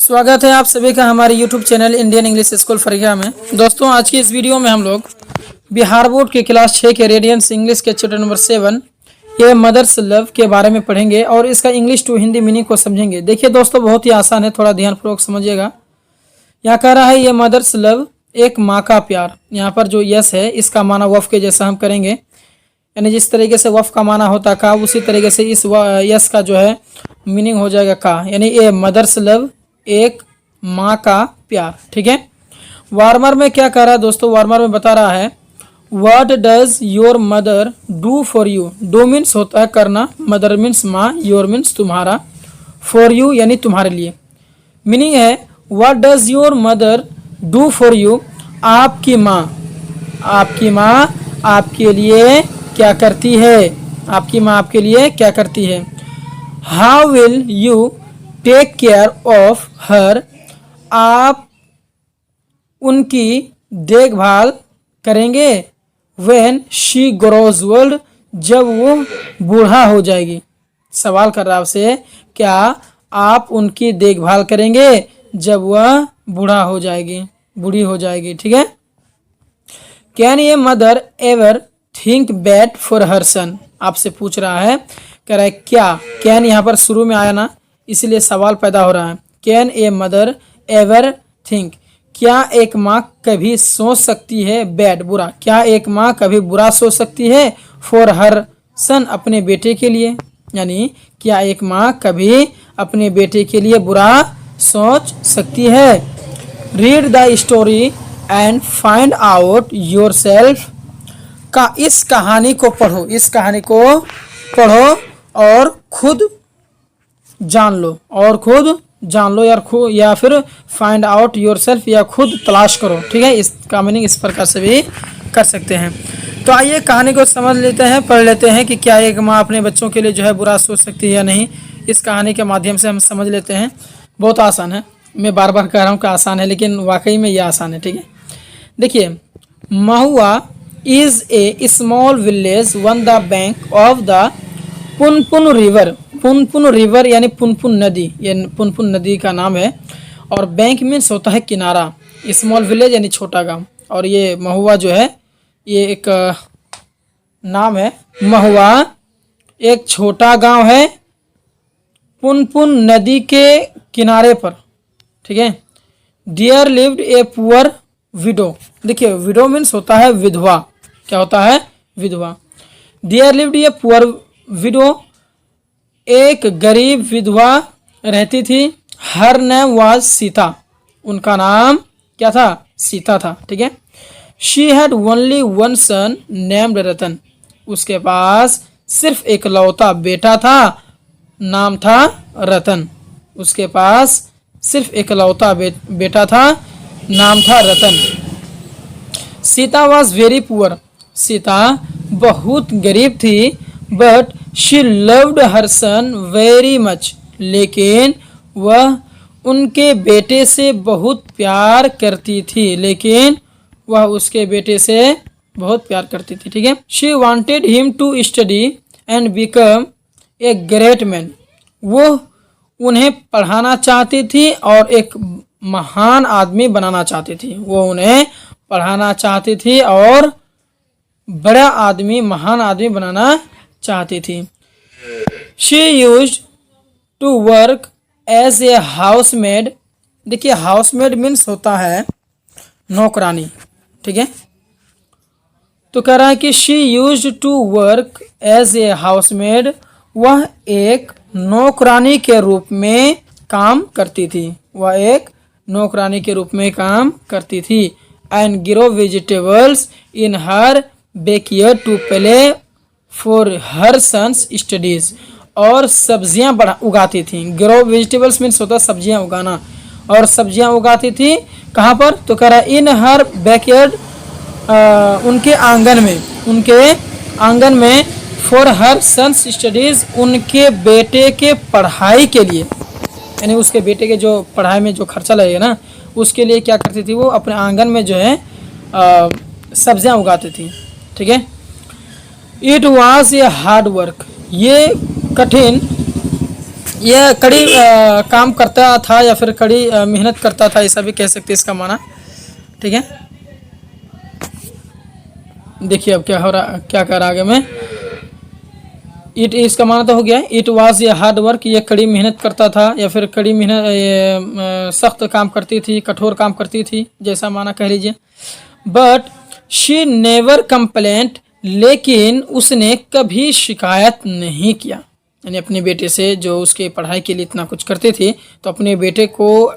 स्वागत है आप सभी का हमारे YouTube channel Indian English school फरीका में। दोस्तों आज की इस वीडियो में हम लोग बिहार बोर्ड के क्लास 6 के रेडियंस इंग्लिश के चैप्टर नंबर 7 ये मदर्स लव के बारे में पढ़ेंगे और इसका इंग्लिश टू हिंदी मीनिंग को समझेंगे। देखिए दोस्तों बहुत ही आसान है, थोड़ा ध्यानपूर्वक समझिएगा। यहाँ कह रहा है ये मदर्स लव एक माँ का प्यार। यहाँ पर जो यस है इसका माना वफ के जैसा हम करेंगे, यानी जिस तरीके से वफ का माना होता का उसी तरीके से इस यस का जो है मीनिंग हो जाएगा का, यानी ये मदर्स लव एक माँ का प्यार। ठीक है। वार्मर में क्या कह रहा है दोस्तों, वार्मर में बता रहा है what does your mother do for you. Do means होता है करना, मदर मीन्स माँ, योर मीन्स तुम्हारा, फॉर यू यानी तुम्हारे लिए। मीनिंग है what does your mother do for you, आपकी माँ आपके लिए क्या करती है, आपकी माँ आपके लिए क्या करती है। How will you take care of her, आप उनकी देखभाल करेंगे। व्हेन शी ग्रोज ओल्ड, जब वो बूढ़ा हो जाएगी। सवाल कर रहा है आपसे क्या आप उनकी देखभाल करेंगे जब वह बूढ़ा हो जाएगी, बूढ़ी हो जाएगी। ठीक है। कैन ये mother ever think bad for her son, आपसे पूछ रहा है, कह रहा है क्या। कैन यहाँ पर शुरू में आया ना, इसलिए सवाल पैदा हो रहा है। Can a mother ever think, क्या एक माँ कभी सोच सकती है बैड बुरा, क्या एक माँ कभी बुरा सोच सकती है फॉर हर सन अपने बेटे के लिए, यानी क्या एक माँ कभी अपने बेटे के लिए बुरा सोच सकती है। Read the story and find out your self, का इस कहानी को पढ़ो, इस कहानी को पढ़ो और खुद जान लो, और खुद जान लो या फिर फाइंड आउट योर सेल्फ या खुद तलाश करो। ठीक है। इसका मीनिंग इस प्रकार से भी कर सकते हैं। तो आइए कहानी को समझ लेते हैं, पढ़ लेते हैं कि क्या एक माँ अपने बच्चों के लिए जो है बुरा सोच सकती है या नहीं। इस कहानी के माध्यम से हम समझ लेते हैं। बहुत आसान है, मैं बार बार कह रहा हूँ कि आसान है, लेकिन वाकई में ये आसान है। ठीक है। देखिए, Mahua is a small village on the bank of the Punpun river. Punpun river यानी पुनपुन नदी, ये पुनपुन नदी का नाम है। और बैंक मीन्स होता है किनारा, स्मॉल विलेज यानी छोटा गांव। और ये महुआ जो है ये एक नाम है। महुआ एक छोटा गांव है पुनपुन नदी के किनारे पर। ठीक है। Dear lived a poor widow. देखिए विडो मीन्स होता है विधवा, क्या होता है विधवा। Dear lived a poor widow, एक गरीब विधवा रहती थी। हर नेम वाज सीता, उनका नाम क्या था, सीता था। ठीक है। She had only one son named Ratan, उसके पास सिर्फ एक लौता बेटा था, नाम था रतन। उसके पास सिर्फ एक लौता बेटा था, नाम था Ratan. Sita was very poor, Sita बहुत गरीब थी। But she loved her son very much, लेकिन वह उनके बेटे से बहुत प्यार करती थी, लेकिन वह उसके बेटे से बहुत प्यार करती थी। ठीक है। She wanted him to study and become a great man, वो उन्हें पढ़ाना चाहती थी और एक महान आदमी बनाना चाहती थी। वो उन्हें पढ़ाना चाहती थी और बड़ा आदमी, महान आदमी बनाना चाहती थी। She used to work as a housemaid. देखिए हाउसमेड मीन्स होता है नौकरानी। ठीक है। तो कह रहा है कि she used to work as a housemaid, वह एक नौकरानी के रूप में काम करती थी, वह एक नौकरानी के रूप में काम करती थी। And grow vegetables in her backyard to play for her sons studies, और सब्जियां उगाती थी। ग्रो वेजिटेबल्स मीन्स होता है सब्जियां उगाना, और सब्जियां उगाती थी कहाँ पर, तो कह रहा है इन हर बैकयार्ड, उनके आंगन में फॉर हर सन्स स्टडीज, उनके बेटे के पढ़ाई के लिए, यानी उसके बेटे के जो पढ़ाई में जो खर्चा लगेगा ना उसके लिए क्या करती थी, वो अपने आंगन में जो है सब्जियां उगाती थी। ठीक है। It was a hard work, ये कठिन यह कड़ी काम करता था या फिर कड़ी मेहनत करता था, ऐसा भी कह सकते हैं इसका माना। ठीक है, देखिए अब क्या हो रहा, क्या कर रहा आगे में। इट, इसका माना तो हो गया, इट वाज ये हार्ड वर्क, ये कड़ी मेहनत करता था या फिर कड़ी मेहनत सख्त काम करती थी, कठोर काम करती थी, जैसा माना कह लीजिए। बट शी नेवर कंप्लेंट, लेकिन उसने कभी शिकायत नहीं किया, यानी अपने बेटे से जो उसके पढ़ाई के लिए इतना कुछ करते थे, तो अपने बेटे को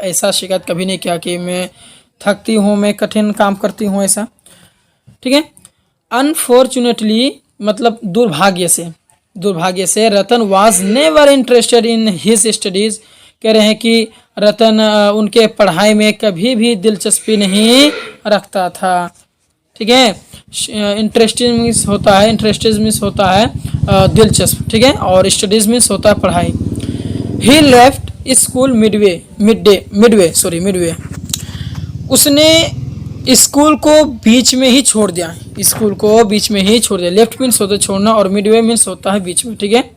ऐसा शिकायत कभी नहीं किया कि मैं थकती हूँ, मैं कठिन काम करती हूँ, ऐसा। ठीक है, अनफॉर्चुनेटली मतलब दुर्भाग्य से Ratan was never interested in his studies, कह रहे हैं कि रतन उनके पढ़ाई में कभी भी दिलचस्पी नहीं रखता था। ठीक है, इंटरेस्टेड मीन्स होता है दिलचस्प। ठीक है, और स्टडीज मीन्स होता है पढ़ाई। ही लेफ्ट स्कूल मिडवे, उसने स्कूल को बीच में ही छोड़ दिया, लेफ्ट मीन्स होता है छोड़ना और मिडवे मीन्स होता है बीच में। ठीक है,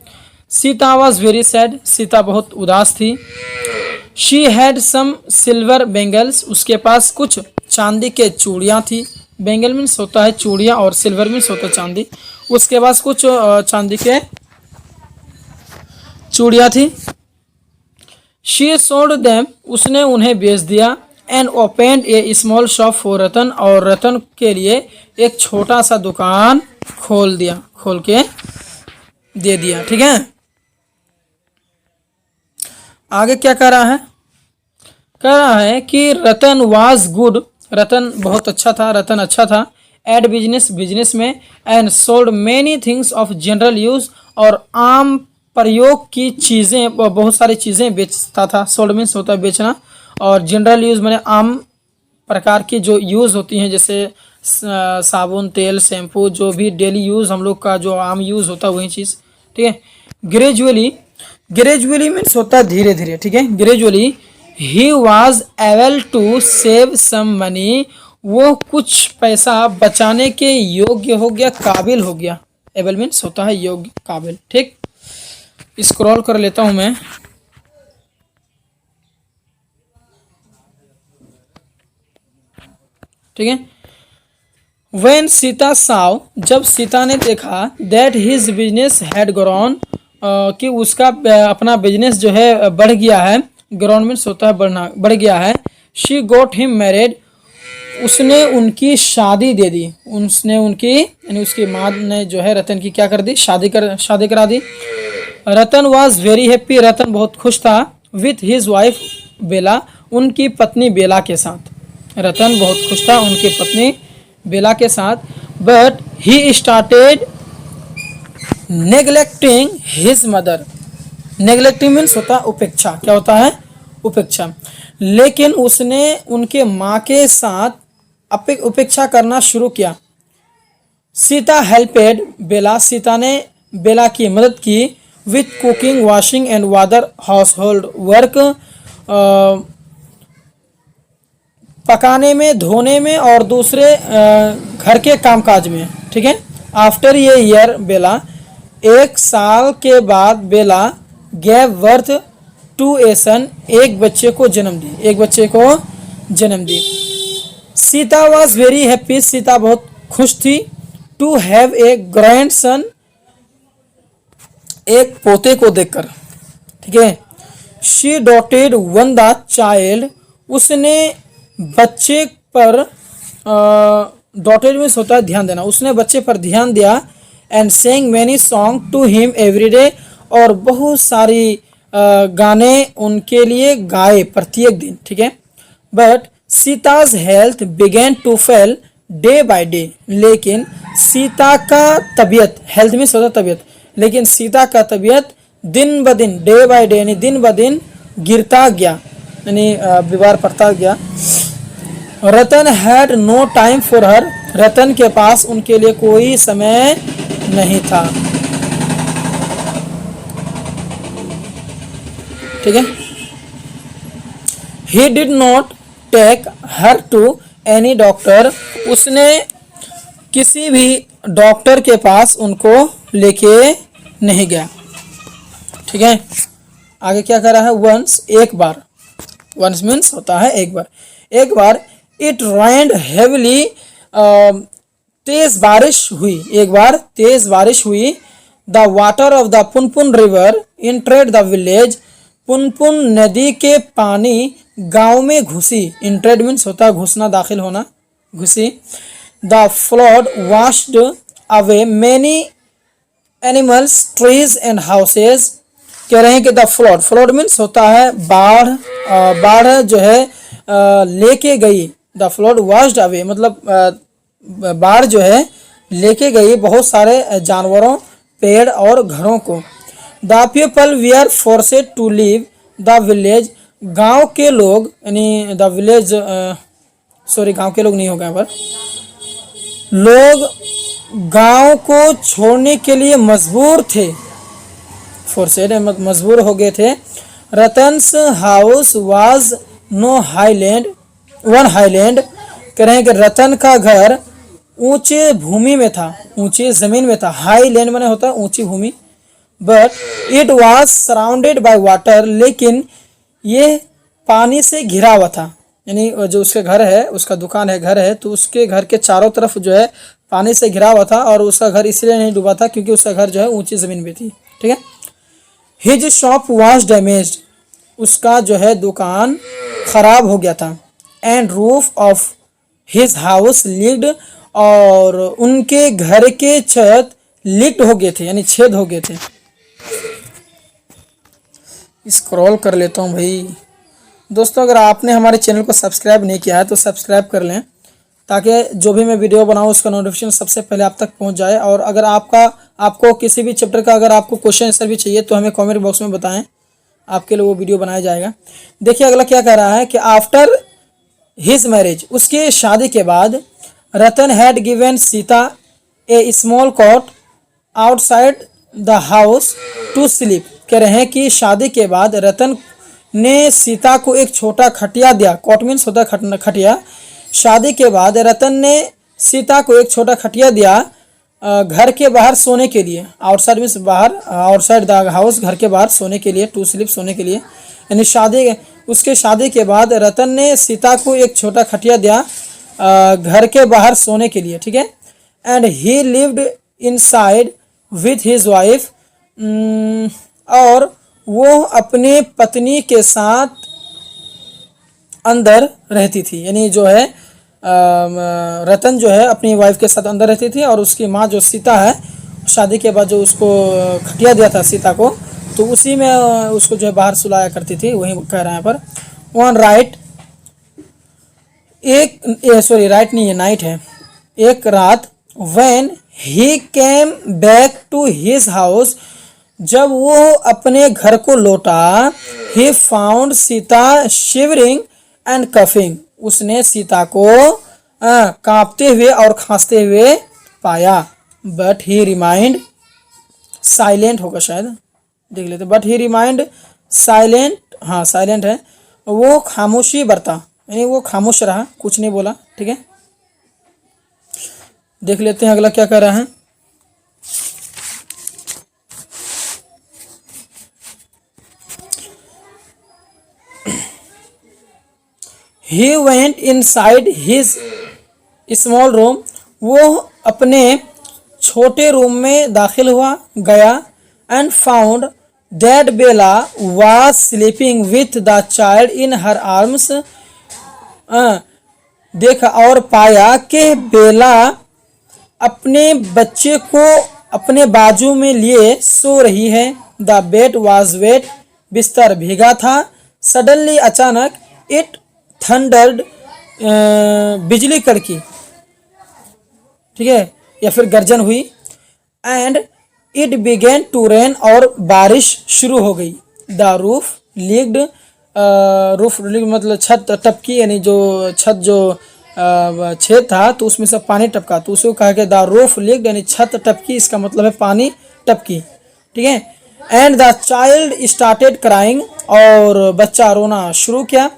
Sita was very sad, Sita बहुत उदास थी। She had some silver bangles, उसके पास कुछ चांदी के चूड़ियाँ थी। बेंगल मीन्स होता है चूड़ियाँ और सिल्वर मीन्स होता है चांदी, उसके पास कुछ चांदी के चूड़ियाँ थी। शी सोल्ड देम, उसने उन्हें बेच दिया। And opened a small shop for Ratan, और रतन के लिए एक छोटा सा दुकान खोल के दे दिया। ठीक है, आगे क्या कह रहा है कि रतन वाज गुड, रतन बहुत अच्छा था, एट बिजनेस में, and sold many things of general use, और आम प्रयोग की चीज़ें, बहुत सारी चीज़ें बेचता था। सोल्ड मीन्स होता है बेचना, और जनरल यूज़ मैंने आम प्रकार की जो यूज़ होती हैं, जैसे साबुन, तेल, शैम्पू, जो भी डेली यूज़ हम लोग का जो आम यूज़ होता है वही चीज़। ठीक है, ग्रेजुअली मीन्स होता है धीरे धीरे। ठीक है, gradually he was able to save some money, वो कुछ पैसा बचाने के योग्य हो गया, काबिल हो गया। एबल मीन्स होता है योग्य, काबिल। ठीक, स्क्रॉल कर लेता हूं मैं। ठीक है, वेन सीता साव, जब सीता ने देखा, that his business had grown, कि उसका अपना बिजनेस जो है बढ़ गया है। ग्रोन मीन्स होता है बढ़ना, बढ़ गया है। शी गोट हिम मैरिड, उसने उनकी शादी दे दी, यानी उसकी माँ ने जो है रतन की क्या कर दी, शादी करा दी। रतन वॉज वेरी हैप्पी, रतन बहुत खुश था। विथ हिज वाइफ बेला, उनकी पत्नी बेला के साथ। रतन बहुत खुश था उनकी पत्नी बेला के साथ। But he started neglecting his mother, neglecting means होता है उपेक्षा, क्या होता है, उपेक्षा। लेकिन उसने उनके माँ के साथ उपेक्षा करना शुरू किया। सीता हेल्पेड बेला, सीता ने बेला की मदद की। With cooking, washing and whether house hold work, पकाने में, धोने में और दूसरे घर के कामकाज में। ठीक है, आफ्टर ये ईयर बेला, एक साल के बाद Bela gave birth to a son, एक बच्चे को जन्म दी। Sita was very happy, Sita बहुत खुश थी। To have a grandson, एक पोते को देखकर। ठीक है, she doted on the child, उसने बच्चे पर, डॉटेड मीन्स होता है ध्यान देना, उसने बच्चे पर ध्यान दिया। And sang many song to him every day, और बहुत सारी गाने उनके लिए गाए प्रत्येक दिन। ठीक है, but Sita's health began to fail day by day, लेकिन सीता का तबीयत, हेल्थ मीन्स होता है तबीयत, लेकिन सीता का तबीयत दिन ब दिन, डे बाय डे यानी दिन ब दिन गिरता गया, यानी बीमार पड़ता गया। Ratan had no time for her, Ratan के पास उनके लिए कोई समय नहीं था। ठीक है, he did not take her to any doctor, उसने किसी भी डॉक्टर के पास उनको लेके नहीं गया। ठीक है, आगे क्या कर रहा है, वंस एक बार, वंस मीन्स होता है एक बार, एक बार इट रेन्ड हेवली, तेज बारिश हुई, एक बार तेज बारिश हुई। The water of the Punpun river entered the village, Punpun नदी के पानी गांव में घुसी, इंटरेड मीन्स होता है घुसना, दाखिल होना, घुसी। The flood washed away many animals, trees and houses, कह रहे हैं कि द फ्लड, फ्लड मीन्स होता है बाढ़, बाढ़ जो है लेके गई, द फ्लड वॉश्ड अवे मतलब बाढ़ जो है लेके गई बहुत सारे जानवरों, पेड़ और घरों को। The people were forced to leave the village, गांव के लोग यानी द विलेज, सॉरी गांव के लोग नहीं होगा यहाँ पर, लोग गांव को छोड़ने के लिए मजबूर थे, फोर्सेड मजबूर हो गए थे। Ratan's house was no highland, on highland, कह रहे हैं कि रतन का घर ऊंचे भूमि में था, ऊंची जमीन में था, हाई लैंड माने होता है ऊंची भूमि। But it was surrounded by water, लेकिन ये पानी से घिरा हुआ था, यानी जो उसके घर है, उसका दुकान है, घर है, तो उसके घर के चारों तरफ जो है पानी से घिरा हुआ था, और उसका घर इसलिए नहीं डूबा था क्योंकि उसका घर जो है ऊंची जमीन में थी, ठीक है। हिज शॉप वाज डैमेज्ड, उसका जो है दुकान खराब हो गया था। And roof of his house leaked, और उनके घर के छत लीक्ड हो गए थे, यानी छेद हो गए थे। स्क्रॉल कर लेता हूँ भाई। दोस्तों अगर आपने हमारे चैनल को सब्सक्राइब नहीं किया है तो सब्सक्राइब कर लें, ताकि जो भी मैं वीडियो बनाऊँ उसका नोटिफिकेशन सबसे पहले आप तक पहुँच जाए। और अगर आपको किसी भी चैप्टर का अगर आपको क्वेश्चन आंसर भी चाहिए तो हमें कमेंट बॉक्स में बताएं, आपके लिए वो वीडियो बनाया जाएगा। देखिए अगला क्या कह रहा है कि आफ्टर हिज मैरिज, उसके शादी के बाद, Ratan had given Sita a small cot outside the house to sleep, कह रहे हैं कि शादी के बाद रतन ने सीता को एक छोटा खटिया दिया, कॉट मीन्स होता है खटिया। शादी के बाद रतन ने सीता को एक छोटा खटिया दिया घर के बाहर सोने के लिए, आउटसाइड मीन्स बाहर, आउटसाइड द हाउस घर के बाहर सोने के लिए, टू स्लीप सोने के लिए, यानी उसके शादी के बाद रतन ने सीता को एक छोटा खटिया दिया घर के बाहर सोने के लिए, ठीक है। And he lived inside with his wife, और वो अपने पत्नी के साथ अंदर रहती थी, यानी जो है रतन जो है अपनी वाइफ के साथ अंदर रहती थी, और उसकी माँ जो सीता है, शादी के बाद जो उसको खटिया दिया था सीता को, तो उसी में उसको जो है बाहर सुलाया करती थी, वही कह रहे हैं पर। वन राइट, सॉरी राइट नहीं है, नाइट है, एक रात, when he came back to his house, जब वो अपने घर को लौटा, he found Sita shivering and coughing, उसने सीता को कांपते हुए और खांसते हुए पाया। बट ही रिमाइंड साइलेंट, होगा शायद, देख लेते। बट ही रिमाइंड साइलेंट, हाँ साइलेंट है, वो खामोशी बरता, यानी वो खामोश रहा, कुछ नहीं बोला, ठीक है। देख लेते हैं अगला क्या कर रहा है। He went inside his small room, वो अपने छोटे रूम में दाखिल हुआ गया। And found that Bela was sleeping with the child in her arms, देखा और पाया कि बेला अपने बच्चे को अपने बाजू में लिए सो रही है। द बेड वॉज वेट, बिस्तर भीगा था। सडनली अचानक, इट थंडर्ड, बिजली कड़की, ठीक है, या फिर गर्जन हुई। And it began to rain, और बारिश शुरू हो गई। द रूफ लीक्ड, रूफ मतलब छत टपकी, यानी जो छत जो छेद था तो उसमें से पानी टपका, तो उसको कहा गया द रूफ लीक्ड, यानी छत टपकी, इसका मतलब है पानी टपकी, ठीक है। And the child started crying, और बच्चा रोना शुरू किया,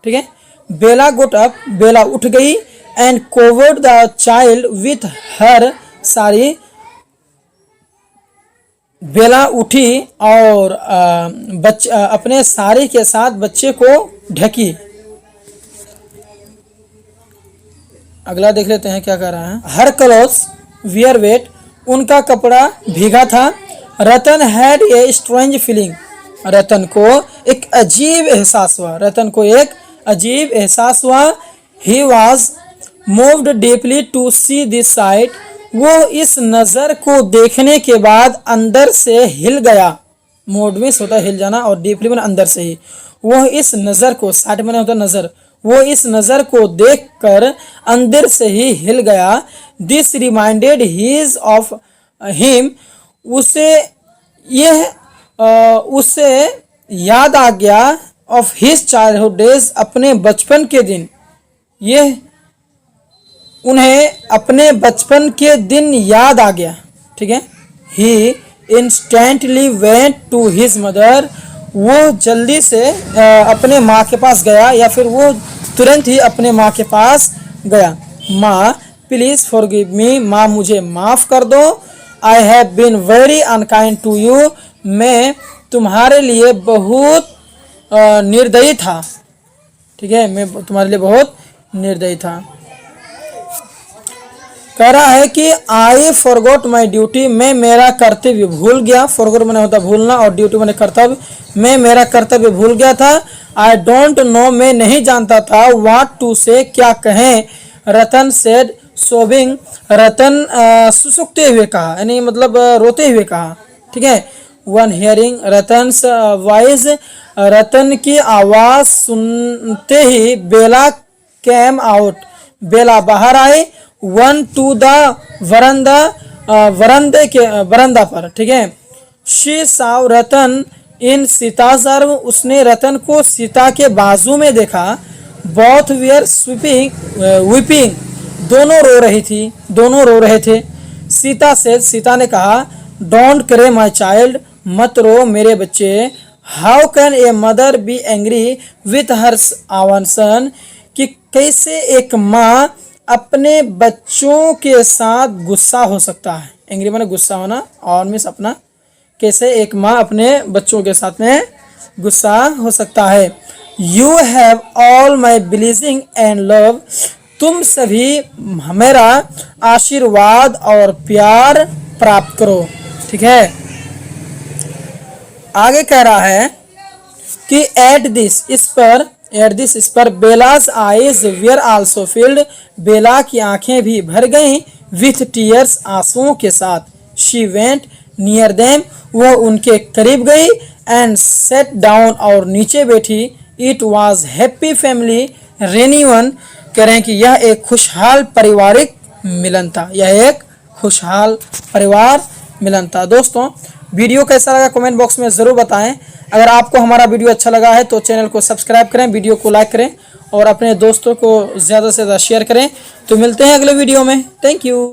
ठीक है। बेला गोट अप, बेला उठ गई। And covered the child with her sari, Bela उठी और अपने साड़ी के साथ बच्चे को ढकी। अगला देख लेते हैं क्या कह रहा है। हर क्लोथ्स वियर वेट, उनका कपड़ा भीगा था। रतन हैड ए स्ट्रेंज फीलिंग, रतन को एक अजीब एहसास हुआ। रतन को एक अजीब एहसास हुआ। He was moved deeply to see this sight, वो इस नज़र को देखने के बाद अंदर से हिल गया। मूड में होता है हिल जाना और डीपली में अंदर से ही। वह इस नज़र को, साइट में होता नज़र, वो इस नज़र को देखकर अंदर से ही हिल गया। This reminded his of him, उसे याद आ गया ऑफ हिज चाइल्डहुड डेज, अपने बचपन के दिन। यह उन्हें अपने बचपन के दिन याद आ गया। ठीक है। He instantly went to his mother, वो जल्दी से अपने माँ के पास गया, या फिर वो तुरंत ही अपने माँ के पास गया। माँ प्लीज़ फॉरगिव मी, माँ मुझे माफ़ कर दो। I have been very unkind to you, मैं तुम्हारे लिए बहुत निर्दयी था। ठीक है, मैं तुम्हारे लिए बहुत निर्दयी था। कह रहा है कि आई फॉरगॉट माई ड्यूटी, मैं मेरा कर्तव्य भूल गया। फॉरगॉट मैंने होता भूलना और ड्यूटी मैंने कर्तव्य, मैं मेरा कर्तव्य भूल गया था। आई डोंट नो, मैं नहीं जानता था। व्हाट टू से, क्या कहें। रतन सेड सोबिंग, रतन सुसुकते हुए कहा, यानी मतलब रोते हुए कहा। ठीक है। वन हियरिंग रतन्स वॉइस, रतन की आवाज़ सुनते ही बेला कैम आउट, बेला बाहर आई। One two the veranda, veranda पर। ठीक है। She Sao Ratan in Sita's arm, उसने रतन को सीता के बाजू में देखा। बोथ वेयर वीपिंग, दोनों रो रही थी, दोनों रो रहे थे। सीता से, सीता ने कहा, डोंट क्रे माई चाइल्ड, मत रो मेरे बच्चे। How can a mother be angry with her आवन सन, कि कैसे एक माँ अपने बच्चों के साथ गुस्सा हो सकता है। एंग्री माने गुस्सा होना, और मिस अपना, कैसे एक माँ अपने बच्चों के साथ में गुस्सा हो सकता है। You have all my blessing and love, तुम सभी मेरा आशीर्वाद और प्यार प्राप्त करो। ठीक है। आगे कह रहा है कि एट दिस, इस पर Bela's eyes were also filled, Bela की आंखें भी भर गईं विथ टीयर्स, आंसुओं के साथ। शी वेंट नियर देम, वह उनके करीब गई। एंड सेट डाउन, और नीचे बैठी। इट वॉज हैप्पी फैमिली रेन्यूअन, कह रहे हैं कि यह एक खुशहाल पारिवारिक मिलन था, यह एक खुशहाल परिवार मिलन था। दोस्तों, वीडियो कैसा लगा कमेंट बॉक्स में ज़रूर बताएं। अगर आपको हमारा वीडियो अच्छा लगा है तो चैनल को सब्सक्राइब करें, वीडियो को लाइक करें और अपने दोस्तों को ज़्यादा से ज़्यादा शेयर करें। तो मिलते हैं अगले वीडियो में। Thank you.